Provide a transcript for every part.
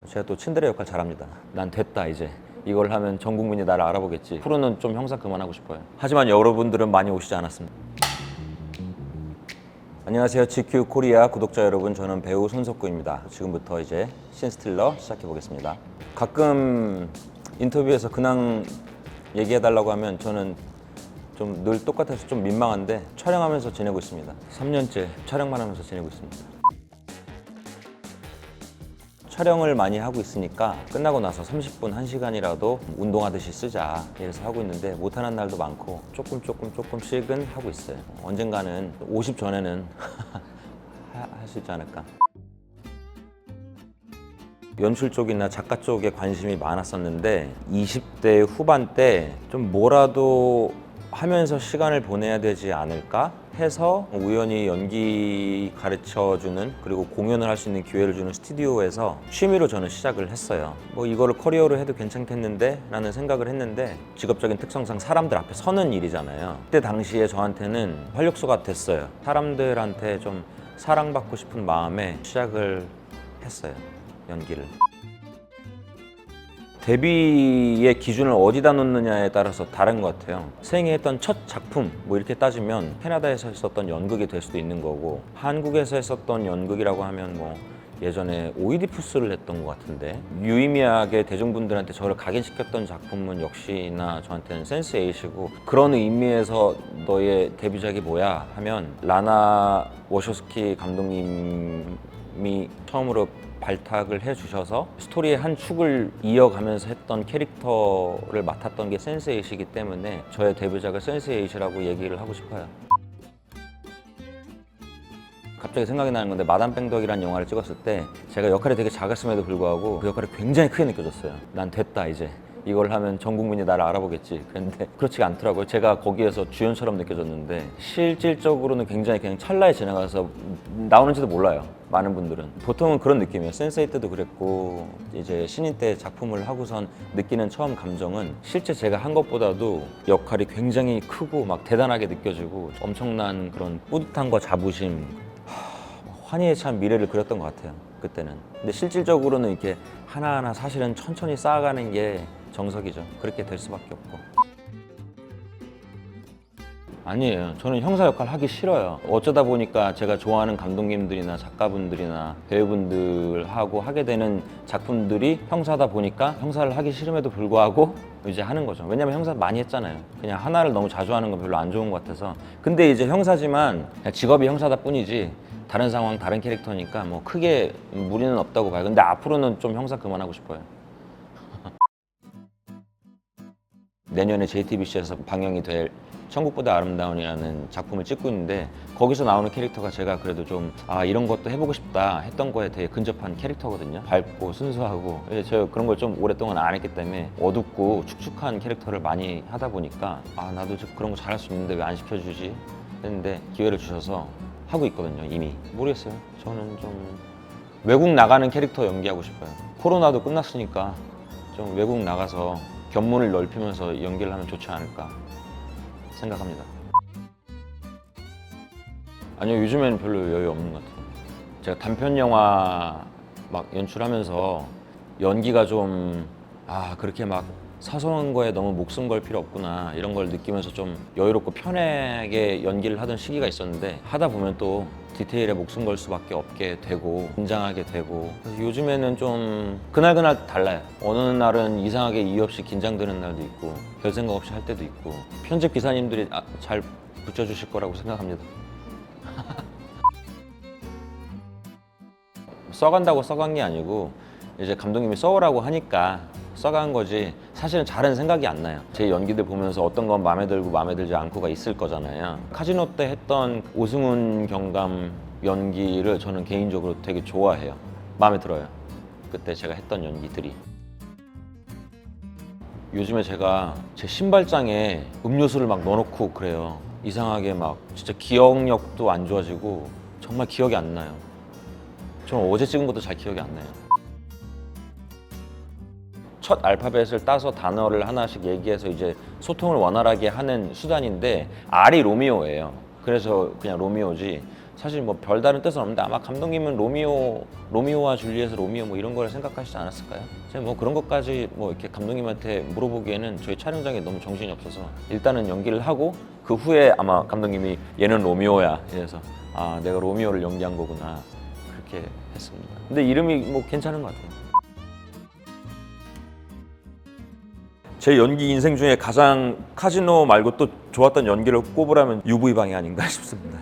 제가 또 친데레 역할 잘합니다. 난 됐다 이제. 이걸 하면 전 국민이 나를 알아보겠지. 프로는 좀 형사 그만하고 싶어요. 하지만 여러분들은 많이 오시지 않았습니다. 안녕하세요. GQ 코리아 구독자 여러분, 저는 배우 손석구입니다. 지금부터 이제 신스틸러 시작해 보겠습니다. 가끔 인터뷰에서 근황 얘기해달라고 하면 저는 좀 늘 똑같아서 좀 민망한데 촬영하면서 지내고 있습니다. 3년째 촬영만 하면서 지내고 있습니다. 촬영을 많이 하고 있으니까 끝나고 나서 30분, 1시간이라도 운동하듯이 쓰자 이래서 하고 있는데 못하는 날도 많고 조금씩은 하고 있어요. 언젠가는 50 전에는 할 수 있지 않을까. 연출 쪽이나 작가 쪽에 관심이 많았었는데 20대 후반 때 좀 뭐라도 하면서 시간을 보내야 되지 않을까 해서 우연히 연기 가르쳐주는, 그리고 공연을 할 수 있는 기회를 주는 스튜디오에서 취미로 저는 시작을 했어요. 뭐 이거를 커리어로 해도 괜찮겠는데 라는 생각을 했는데, 직업적인 특성상 사람들 앞에 서는 일이잖아요. 그때 당시에 저한테는 활력소가 됐어요. 사람들한테 좀 사랑받고 싶은 마음에 시작을 했어요, 연기를. 데뷔의 기준을 어디다 놓느냐에 따라서 다른 것 같아요. 생애 했던 첫 작품 뭐 이렇게 따지면 캐나다에서 했었던 연극이 될 수도 있는 거고, 한국에서 했었던 연극이라고 하면 뭐 예전에 오이디푸스를 했던 것 같은데, 유의미하게 대중분들한테 저를 각인시켰던 작품은 역시나 저한테는 센스에잇이고, 그런 의미에서 너의 데뷔작이 뭐야 하면 라나 워쇼스키 감독님이 처음으로 발탁을 해주셔서 스토리의 한 축을 이어가면서 했던 캐릭터를 맡았던 게 센스에잇이기 때문에 저의 데뷔작을 센스에잇이라고 얘기를 하고 싶어요. 갑자기 생각이 나는 건데, 마담 뺑덕이라는 영화를 찍었을 때 제가 역할이 되게 작았음에도 불구하고 그 역할이 굉장히 크게 느껴졌어요. 난 됐다 이제. 이걸 하면 전 국민이 나를 알아보겠지. 그런데 그렇지가 않더라고요. 제가 거기에서 주연처럼 느껴졌는데 실질적으로는 굉장히 그냥 찰나에 지나가서 나오는지도 몰라요. 많은 분들은 보통은 그런 느낌이에요. 센세이 때도 그랬고, 이제 신인 때 작품을 하고선 느끼는 처음 감정은 실제 제가 한 것보다도 역할이 굉장히 크고 막 대단하게 느껴지고 엄청난 그런 뿌듯함과 자부심, 환희에 찬 미래를 그렸던 것 같아요, 그때는. 근데 실질적으로는 이렇게 하나하나 사실은 천천히 쌓아가는 게 정석이죠. 그렇게 될 수밖에 없고. 아니에요. 저는 형사 역할 하기 싫어요. 어쩌다 보니까 제가 좋아하는 감독님들이나 작가분들이나 배우분들하고 하게 되는 작품들이 형사다 보니까 형사를 하기 싫음에도 불구하고 이제 하는 거죠. 왜냐면 형사 많이 했잖아요. 그냥 하나를 너무 자주 하는 건 별로 안 좋은 것 같아서. 근데 이제 형사지만 직업이 형사다 뿐이지 다른 상황, 다른 캐릭터니까 뭐 크게 무리는 없다고 봐요. 근데 앞으로는 좀 형사 그만하고 싶어요. 내년에 JTBC에서 방영이 될 천국보다 아름다운이라는 작품을 찍고 있는데, 거기서 나오는 캐릭터가 제가 그래도 좀 이런 것도 해보고 싶다 했던 거에 되게 근접한 캐릭터거든요. 밝고 순수하고. 제가 그런 걸 좀 오랫동안 안 했기 때문에 어둡고 축축한 캐릭터를 많이 하다 보니까 나도 좀 그런 거 잘할 수 있는데 왜 안 시켜주지 했는데 기회를 주셔서 하고 있거든요. 이미. 모르겠어요. 저는 좀 외국 나가는 캐릭터 연기하고 싶어요. 코로나도 끝났으니까 좀 외국 나가서 견문을 넓히면서 연기를 하면 좋지 않을까 생각합니다. 아니요, 요즘에는 별로 여유 없는 것 같아요. 제가 단편 영화 막 연출하면서 연기가 좀 그렇게 막 사소한 거에 너무 목숨 걸 필요 없구나 이런 걸 느끼면서 좀 여유롭고 편하게 연기를 하던 시기가 있었는데, 하다 보면 또 디테일에 목숨 걸 수밖에 없게 되고 긴장하게 되고, 그래서 요즘에는 좀 그날그날 달라요. 어느 날은 이상하게 이유 없이 긴장되는 날도 있고 별 생각 없이 할 때도 있고, 편집 기사님들이 잘 붙여주실 거라고 생각합니다. 써간다고 써간 게 아니고 이제 감독님이 써오라고 하니까 써간 거지, 사실은 잘은 생각이 안 나요. 제 연기들 보면서 어떤 건 마음에 들고 마음에 들지 않고가 있을 거잖아요. 카지노 때 했던 오승훈 경감 연기를 저는 개인적으로 되게 좋아해요. 마음에 들어요. 그때 제가 했던 연기들이. 요즘에 제가 제 신발장에 음료수를 막 넣어놓고 그래요. 이상하게 막 진짜 기억력도 안 좋아지고 정말 기억이 안 나요. 저는 어제 찍은 것도 잘 기억이 안 나요. 첫 알파벳을 따서 단어를 하나씩 얘기해서 이제 소통을 원활하게 하는 수단인데, R이 로미오예요. 그래서 그냥 로미오지 사실 뭐 별다른 뜻은 없는데 아마 감독님은 로미오와 줄리엣의 로미오 뭐 이런 거를 생각하시지 않았을까요? 제가 뭐 그런 것까지 뭐 이렇게 감독님한테 물어보기에는 저희 촬영장에 너무 정신이 없어서 일단은 연기를 하고 그 후에 아마 감독님이 얘는 로미오야 이래서 아 내가 로미오를 연기한 거구나 그렇게 했습니다. 근데 이름이 뭐 괜찮은 것 같아요. 제 연기 인생 중에 가장 카지노 말고 또 좋았던 연기를 꼽으라면 UV방이 아닌가 싶습니다.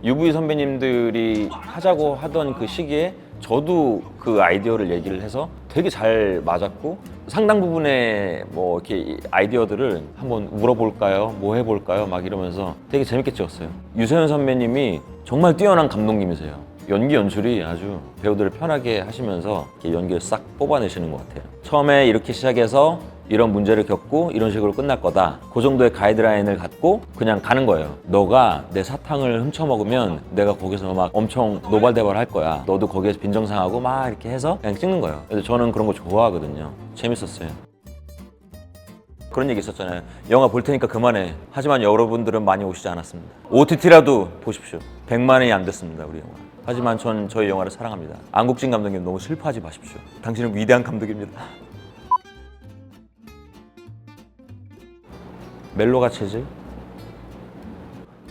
UV 선배님들이 하자고 하던 그 시기에 저도 그 아이디어를 얘기를 해서 되게 잘 맞았고 상당 부분의 뭐 이렇게 아이디어들을 한번 물어볼까요? 뭐 해볼까요? 막 이러면서 되게 재밌게 찍었어요. 유세윤 선배님이 정말 뛰어난 감독님이세요. 연기 연출이 아주 배우들을 편하게 하시면서 이렇게 연기를 싹 뽑아내시는 것 같아요. 처음에 이렇게 시작해서 이런 문제를 겪고 이런 식으로 끝날 거다. 그 정도의 가이드라인을 갖고 그냥 가는 거예요. 너가 내 사탕을 훔쳐먹으면 내가 거기서 막 엄청 노발대발 할 거야. 너도 거기에서 빈정상하고 막 이렇게 해서 그냥 찍는 거예요. 그래서 저는 그런 거 좋아하거든요. 재밌었어요. 그런 얘기 있었잖아요. 영화 볼 테니까 그만해. 하지만 여러분들은 많이 오시지 않았습니다. OTT라도 보십시오. 100만 원이 안 됐습니다, 우리 영화. 하지만 전 저희 영화를 사랑합니다. 안국진 감독님 너무 슬퍼하지 마십시오. 당신은 위대한 감독입니다. 멜로가 체질?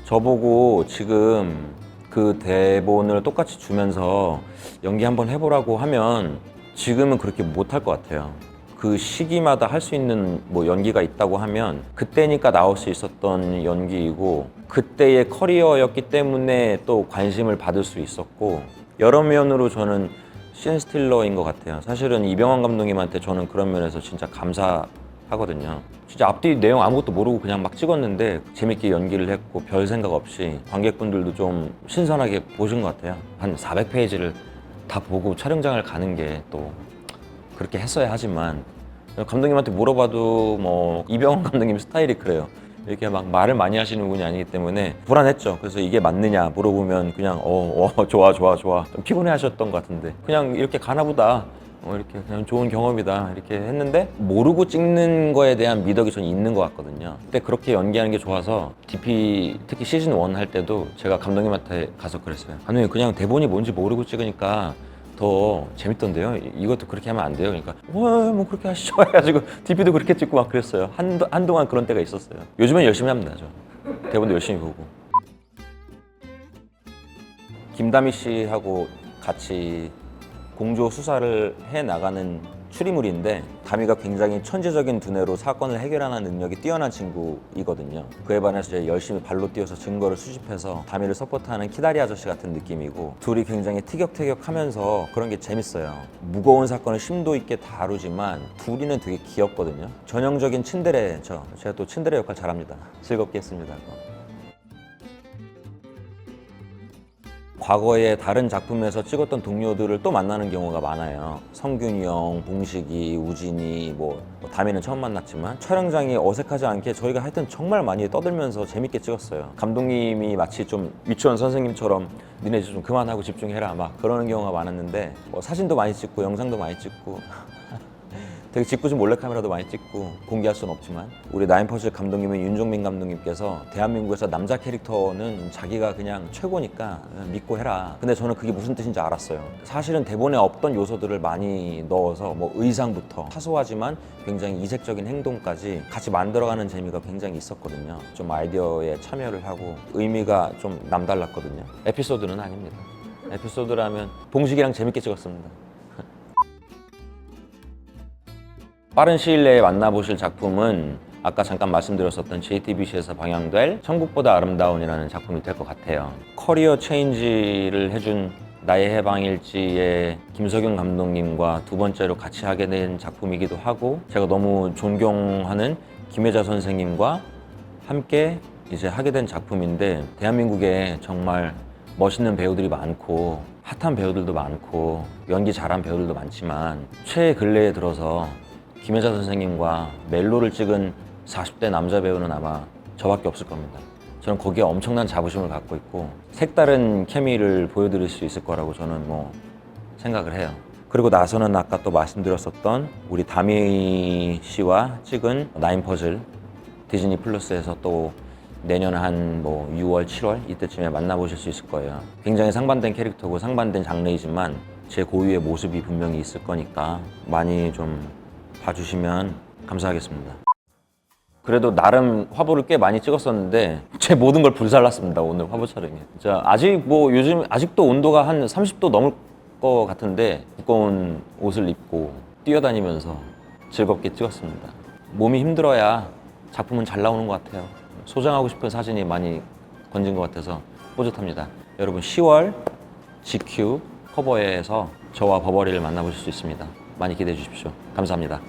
저보고 지금 그 대본을 똑같이 주면서 연기 한번 해보라고 하면 지금은 그렇게 못할 것 같아요. 그 시기마다 할 수 있는 뭐 연기가 있다고 하면 그때니까 나올 수 있었던 연기이고 그때의 커리어였기 때문에 또 관심을 받을 수 있었고 여러 면으로 저는 신스틸러인 것 같아요. 사실은 이병헌 감독님한테 저는 그런 면에서 진짜 감사하거든요. 진짜 앞뒤 내용 아무것도 모르고 그냥 막 찍었는데 재밌게 연기를 했고 별 생각 없이 관객분들도 좀 신선하게 보신 것 같아요. 한 400페이지를 다 보고 촬영장을 가는 게 또 그렇게 했어야 하지만 감독님한테 물어봐도 뭐 이병헌 감독님 스타일이 그래요. 이렇게 막 말을 많이 하시는 분이 아니기 때문에 불안했죠. 그래서 이게 맞느냐 물어보면 그냥 좋아 좀 피곤해 하셨던 것 같은데 그냥 이렇게 가나 보다 이렇게 그냥 좋은 경험이다 이렇게 했는데 모르고 찍는 거에 대한 미덕이 전 있는 것 같거든요. 근데 그렇게 연기하는 게 좋아서 DP 특히 시즌 1 할 때도 제가 감독님한테 가서 그랬어요. 감독님 그냥 대본이 뭔지 모르고 찍으니까 더 재밌던데요. 이것도 그렇게 하면 안 돼요. 그러니까 뭐 그렇게 하시죠 해가지고 DP도 그렇게 찍고 막 그랬어요. 한동안 그런 때가 있었어요. 요즘엔 열심히 합니다. 저 대본도 열심히 보고. 김다미 씨하고 같이 공조 수사를 해나가는 추리물인데 다미가 굉장히 천재적인 두뇌로 사건을 해결하는 능력이 뛰어난 친구이거든요. 그에 반해서 제가 열심히 발로 뛰어서 증거를 수집해서 다미를 서포트하는 키다리 아저씨 같은 느낌이고 둘이 굉장히 티격태격하면서 그런 게 재밌어요. 무거운 사건을 심도 있게 다루지만 둘이는 되게 귀엽거든요. 전형적인 츤데레죠. 제가 또 츤데레 역할 잘합니다. 즐겁게 했습니다. 과거에 다른 작품에서 찍었던 동료들을 또 만나는 경우가 많아요. 성균이 형, 봉식이, 우진이, 다미는 처음 만났지만 촬영장이 어색하지 않게 저희가 하여튼 정말 많이 떠들면서 재밌게 찍었어요. 감독님이 마치 좀 유치원 선생님처럼 니네 이제 좀 그만하고 집중해라 막 그러는 경우가 많았는데 사진도 많이 찍고 영상도 많이 찍고 되게 짓궂은 몰래카메라도 많이 찍고 공개할 수는 없지만 우리 나인퍼즐 감독님은 윤종민 감독님께서 대한민국에서 남자 캐릭터는 자기가 그냥 최고니까 믿고 해라. 근데 저는 그게 무슨 뜻인지 알았어요. 사실은 대본에 없던 요소들을 많이 넣어서 의상부터 사소하지만 굉장히 이색적인 행동까지 같이 만들어가는 재미가 굉장히 있었거든요. 좀 아이디어에 참여를 하고 의미가 좀 남달랐거든요. 에피소드는 아닙니다. 에피소드라면 봉식이랑 재밌게 찍었습니다. 빠른 시일 내에 만나보실 작품은 아까 잠깐 말씀드렸었던 JTBC에서 방영될 천국보다 아름다운이라는 작품이 될 것 같아요. 커리어 체인지를 해준 나의 해방일지의 김석윤 감독님과 두 번째로 같이 하게 된 작품이기도 하고 제가 너무 존경하는 김혜자 선생님과 함께 이제 하게 된 작품인데 대한민국에 정말 멋있는 배우들이 많고 핫한 배우들도 많고 연기 잘한 배우들도 많지만 최근래에 들어서 김혜자 선생님과 멜로를 찍은 40대 남자 배우는 아마 저밖에 없을 겁니다. 저는 거기에 엄청난 자부심을 갖고 있고 색다른 케미를 보여드릴 수 있을 거라고 저는 생각을 해요. 그리고 나서는 아까 또 말씀드렸었던 우리 다미 씨와 찍은 나인퍼즐 디즈니 플러스에서 또 내년 한 뭐 6월, 7월 이때쯤에 만나보실 수 있을 거예요. 굉장히 상반된 캐릭터고 상반된 장르이지만 제 고유의 모습이 분명히 있을 거니까 많이 좀 봐주시면 감사하겠습니다. 그래도 나름 화보를 꽤 많이 찍었었는데 제 모든 걸 불살랐습니다, 오늘 화보 촬영에. 진짜 아직 뭐 요즘 아직도 온도가 한 30도 넘을 것 같은데 두꺼운 옷을 입고 뛰어다니면서 즐겁게 찍었습니다. 몸이 힘들어야 작품은 잘 나오는 것 같아요. 소장하고 싶은 사진이 많이 건진 것 같아서 뿌듯합니다. 여러분 10월 GQ 커버에서 저와 버버리를 만나보실 수 있습니다. 많이 기대해 주십시오. 감사합니다.